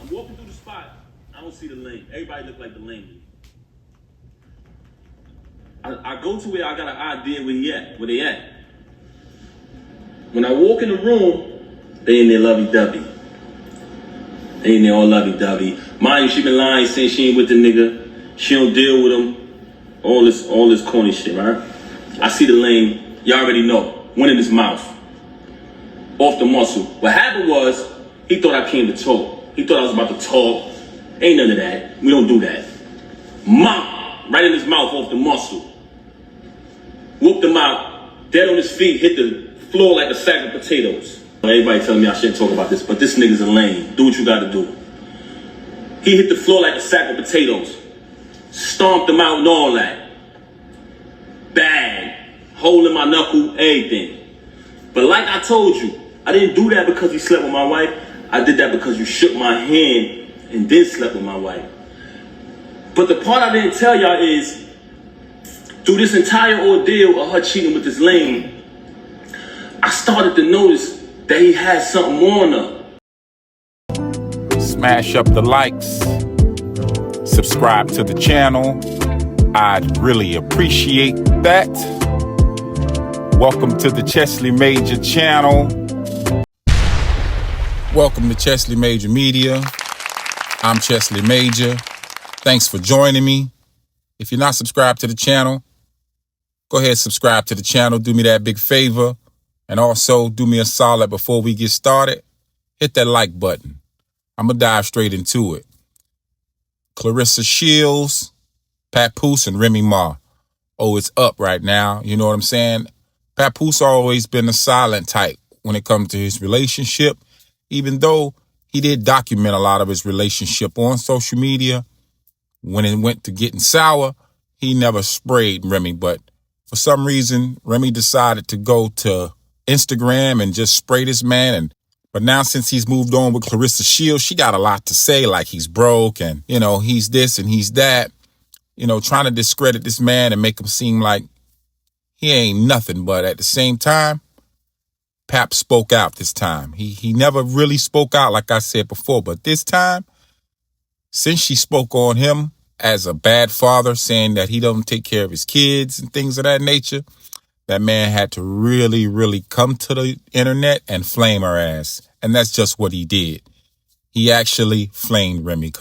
I'm walking through the spot. I don't see the lane. Everybody look like the lane. I go to where I got an idea where they at. When I walk in the room, they in there lovey-dovey. They in there all lovey-dovey. Mind you, she been lying, saying she ain't with the nigga. She don't deal with him. All this corny shit, right? I see the lane. You already know. One in his mouth. Off the muscle. What happened was, he thought I came to talk. He thought I was about to talk. Ain't none of that. We don't do that. Mom, right in his mouth, off the muscle. Whooped him out. Dead on his feet, hit the floor like a sack of potatoes. Everybody telling me I shouldn't talk about this, but this nigga's a lame. Do what you gotta do. He hit the floor like a sack of potatoes. Stomped him out and all that. Bang. Hole in my knuckle, everything. But like I told you, I didn't do that because he slept with my wife. I did that because you shook my hand and then slept with my wife. But the part I didn't tell y'all is, through this entire ordeal of her cheating with this lame, I started to notice that he had something on her. Smash up the likes. Subscribe to the channel. I'd really appreciate that. Welcome to the Chesley Major channel. Welcome to Chesley Major Media. I'm Chesley Major. Thanks for joining me. If you're not subscribed to the channel, go ahead and subscribe to the channel. Do me that big favor. And also do me a solid before we get started. Hit that like button. I'm going to dive straight into it. Clarissa Shields, Papoose and Remy Ma. Oh, it's up right now. You know what I'm saying? Papoose always been a silent type when it comes to his relationship, even though he did document a lot of his relationship on social media. When it went to getting sour, he never sprayed Remy, but for some reason, Remy decided to go to Instagram and just spray this man. But now since he's moved on with Clarissa Shields, she got a lot to say, like he's broke and, he's this and he's that, trying to discredit this man and make him seem like he ain't nothing. But at the same time, Pap spoke out this time. He never really spoke out, like I said before, but this time, since she spoke on him as a bad father, saying that he don't take care of his kids and things of that nature, that man had to really, really come to the internet and flame her ass. And that's just what he did. He actually flamed Remy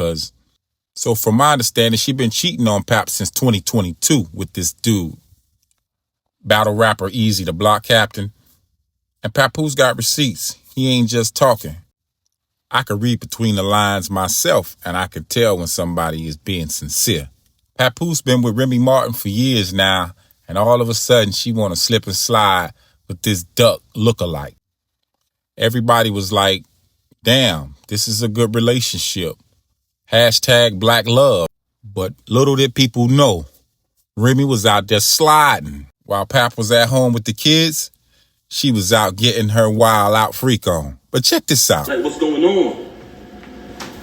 so from my understanding, she been cheating on Pap since 2022 with this dude. Battle rapper Easy, the block captain. And Papoose got receipts. He ain't just talking. I could read between the lines myself, and I could tell when somebody is being sincere. Papoose been with Remy Martin for years now, and all of a sudden she want to slip and slide with this duck lookalike. Everybody was like, damn, this is a good relationship. Hashtag black love. But little did people know, Remy was out there sliding. While Pap was at home with the kids, she was out getting her wild out freak on. But check this out. Like, what's going on?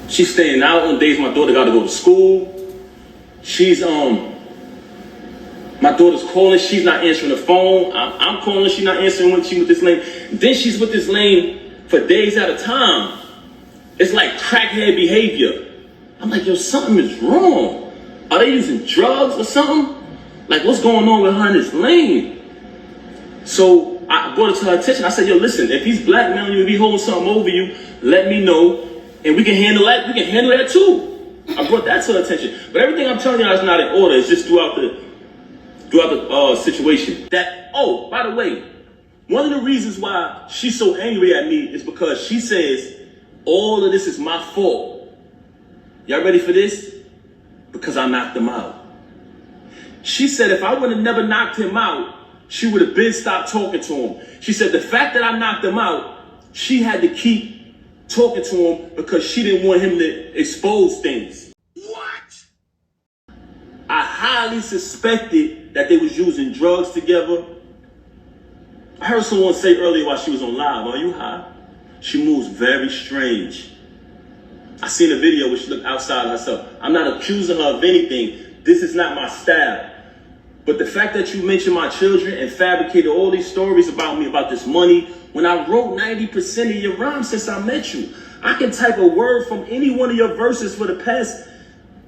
She's staying out on days my daughter got to go to school. She's, my daughter's calling, she's not answering the phone. I'm calling, she's not answering when she with this lane. Then she's with this lane for days at a time. It's like crackhead behavior. I'm like, yo, something is wrong. Are they using drugs or something? Like, what's going on with her in this lane? So I brought it to her attention. I said, yo, listen, if he's blackmailing you, if he's holding something over you, let me know, and we can handle that. We can handle that too. I brought that to her attention. But everything I'm telling y'all is not in order. It's just throughout the situation. By the way, one of the reasons why she's so angry at me is because she says all of this is my fault. Y'all ready for this? Because I knocked him out. She said if I would have never knocked him out, she would have been stopped talking to him. She said the fact that I knocked him out, she had to keep talking to him because she didn't want him to expose things. What? I highly suspected that they was using drugs together. I heard someone say earlier while she was on live, are you high? She moves very strange. I seen a video where she looked outside herself. I'm not accusing her of anything. This is not my style. But the fact that you mentioned my children and fabricated all these stories about me, about this money, when I wrote 90% of your rhymes since I met you, I can type a word from any one of your verses for the past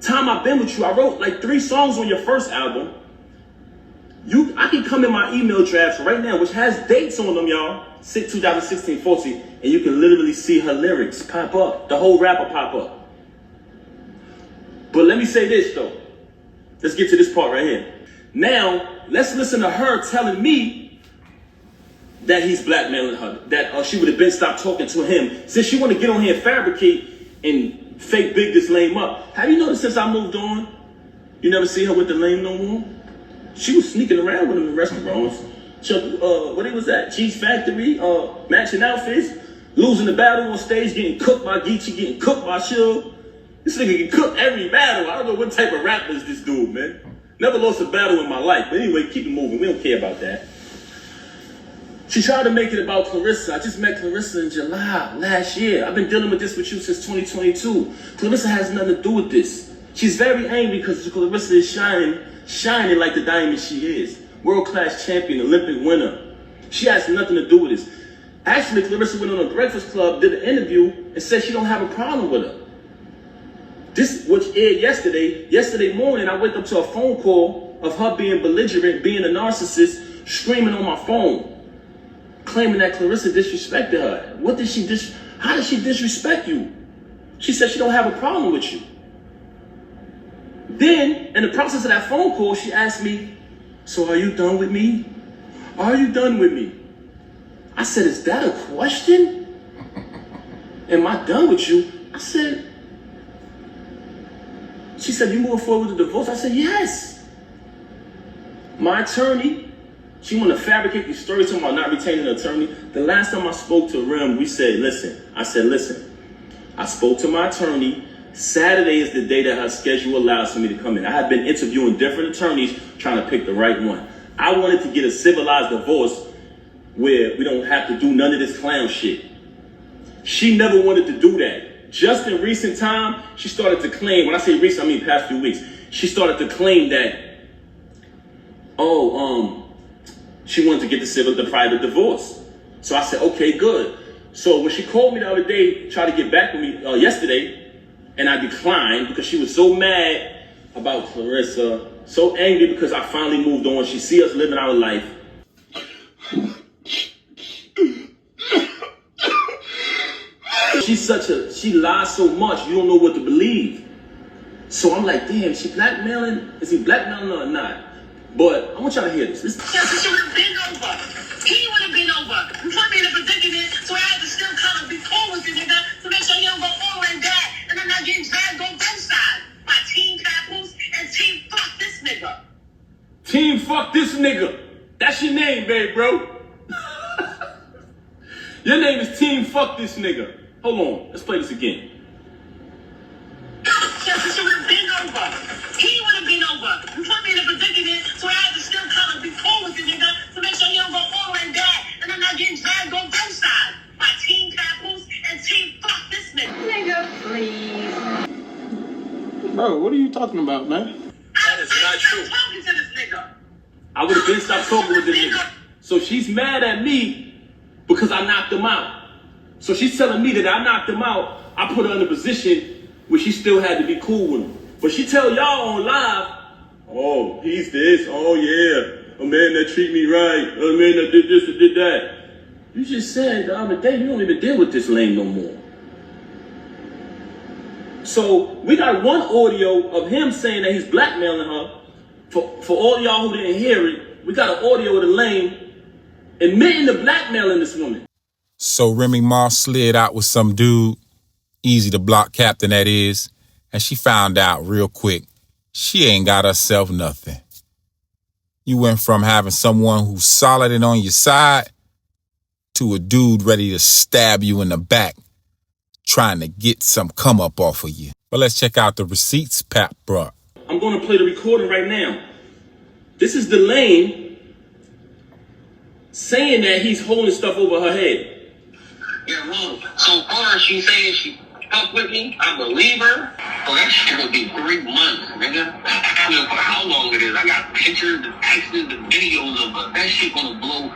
time I've been with you. I wrote like 3 songs on your first album. I can come in my email drafts right now, which has dates on them, y'all. 2016-14, and you can literally see her lyrics pop up. The whole rapper pop up. But let me say this though. Let's get to this part right here. Now, let's listen to her telling me that he's blackmailing her, that she would have been stopped talking to him since she want to get on here and fabricate and fake big this lame up. Have you noticed since I moved on, you never see her with the lame no more? She was sneaking around with him in restaurants. What it was at? Cheese Factory, matching outfits, losing the battle on stage, getting cooked by Geechee, getting cooked by Suge. This nigga get cooked every battle. I don't know what type of rapper is this dude, man. Never lost a battle in my life. But anyway, keep it moving. We don't care about that. She tried to make it about Clarissa. I just met Clarissa in July last year. I've been dealing with this with you since 2022. Clarissa has nothing to do with this. She's very angry because Clarissa is shining like the diamond she is. World-class champion, Olympic winner. She has nothing to do with this. Actually, Clarissa went on a Breakfast Club, did an interview, and said she don't have a problem with her. This, which aired yesterday. Yesterday morning, I wake up to a phone call of her being belligerent, being a narcissist, screaming on my phone, claiming that Clarissa disrespected her. How did she disrespect you? She said she don't have a problem with you. Then, in the process of that phone call, she asked me, so are you done with me? Are you done with me? I said, is that a question? Am I done with you? I said, she said, you moving forward with the divorce? I said, yes. My attorney, she want to fabricate these stories talking about not retaining an attorney. The last time I spoke to Rem, we said, listen. I spoke to my attorney. Saturday is the day that her schedule allows for me to come in. I have been interviewing different attorneys trying to pick the right one. I wanted to get a civilized divorce where we don't have to do none of this clown shit. She never wanted to do that. Just in recent time, she started to claim, when I say recent, I mean past few weeks, she started to claim that, she wanted to get the private divorce. So I said, okay, good. So when she called me the other day, tried to get back with me yesterday, and I declined because she was so mad about Clarissa, so angry because I finally moved on. She see us living our life. She lies so much, you don't know what to believe. So I'm like, damn, she blackmailing? Is he blackmailing her or not? But I want y'all to hear this. Yeah, so she would have been over. He would have been over. You put me in a predicament, so I had to still kind of be cool with you, nigga, to make sure you don't go all the way back, and I'm not getting dragged on both sides. My team Papoose and team fuck this nigga. Team fuck this nigga. That's your name, babe, bro. Your name is Team fuck this nigga. Hold on, let's play this again. Yeah, so she would have been over. He would have been over. You put me in a predicament, so I had to still kind of be cool with you, nigga, to make sure you don't go all the way back, and I'm not getting dragged on both sides. My team Papoose and team fuck this nigga. Nigga, please. Bro, what are you talking about, man? That is not true. Talking to this nigga. I would have been stopped talking with this nigga. So she's mad at me because I knocked him out. So she's telling me that I knocked him out. I put her in a position where she still had to be cool with him. But she tell y'all on live, oh, he's this, oh yeah, a man that treat me right, a man that did this or did that. You just said the other day you don't even deal with this lame no more. So we got one audio of him saying that he's blackmailing her. For all y'all who didn't hear it, we got an audio of the lame admitting to blackmailing this woman. So Remy Ma slid out with some dude, easy to block captain that is, and she found out real quick she ain't got herself nothing. You went from having someone who's solid and on your side to a dude ready to stab you in the back, trying to get some come up off of you. But let's check out the receipts Pap brought. I'm going to play the recording right now. This is the lame saying that he's holding stuff over her head. You're wrong. So far, she's saying she fuck with me. I believe her. Oh, that shit gonna be 3 months, nigga. I don't know for how long it is. I got pictures, the texts, the videos of her. That shit gonna blow.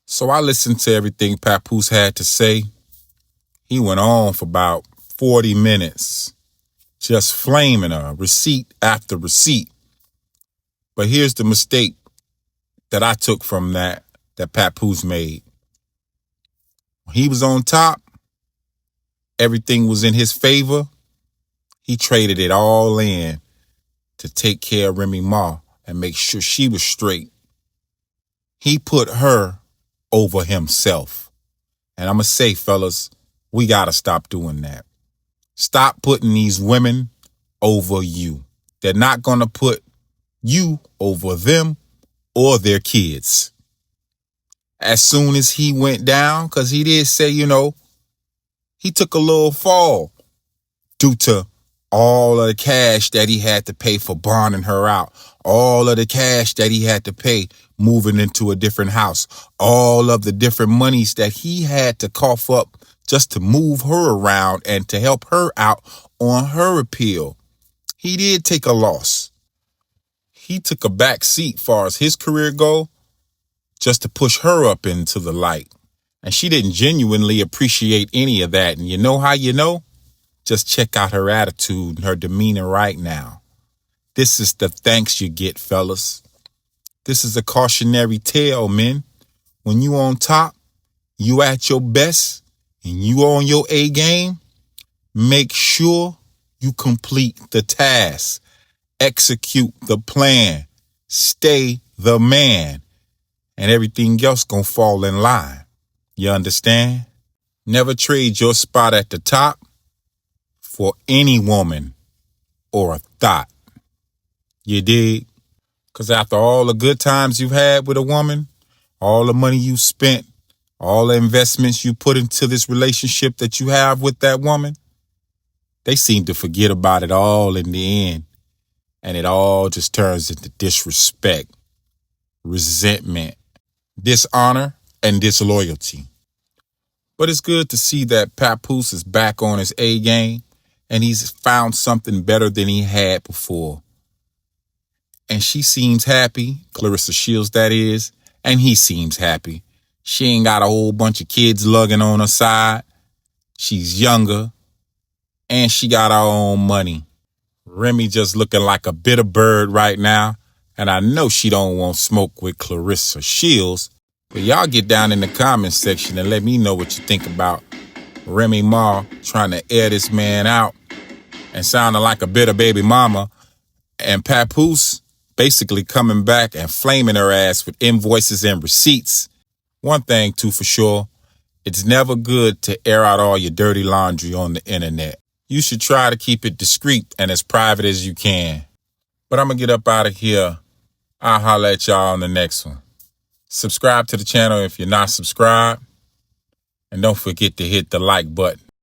So I listened to everything Papoose had to say. He went on for about 40 minutes, just flaming her, receipt after receipt. But here's the mistake that I took from that Papoose made. When he was on top, everything was in his favor. He traded it all in to take care of Remy Ma and make sure she was straight. He put her over himself. And I'm going to say, fellas, we got to stop doing that. Stop putting these women over you. They're not going to put you over them or their kids. As soon as he went down, because he did say, he took a little fall due to all of the cash that he had to pay for bonding her out, all of the cash that he had to pay moving into a different house, all of the different monies that he had to cough up just to move her around and to help her out on her appeal. He did take a loss. He took a back seat far as his career go, just to push her up into the light. And she didn't genuinely appreciate any of that. And you know how you know? Just check out her attitude and her demeanor right now. This is the thanks you get, fellas. This is a cautionary tale, men. When you on top, you at your best, and you on your A game, make sure you complete the task. Execute the plan. Stay the man. And everything else gonna fall in line. You understand? Never trade your spot at the top for any woman or a thought. You dig? Because after all the good times you've had with a woman, all the money you spent, all the investments you put into this relationship that you have with that woman, they seem to forget about it all in the end. And it all just turns into disrespect, resentment, dishonor, and disloyalty. But it's good to see that Papoose is back on his A game and he's found something better than he had before. And she seems happy, Clarissa Shields that is, and he seems happy. She ain't got a whole bunch of kids lugging on her side. She's younger, and she got her own money. Remy just looking like a bitter bird right now, and I know she don't want smoke with Clarissa Shields. But y'all get down in the comments section and let me know what you think about Remy Ma trying to air this man out and sounding like a bitter baby mama, and Papoose basically coming back and flaming her ass with invoices and receipts. One thing, too, for sure, it's never good to air out all your dirty laundry on the internet. You should try to keep it discreet and as private as you can. But I'm going to get up out of here. I'll holler at y'all on the next one. Subscribe to the channel if you're not subscribed. And don't forget to hit the like button.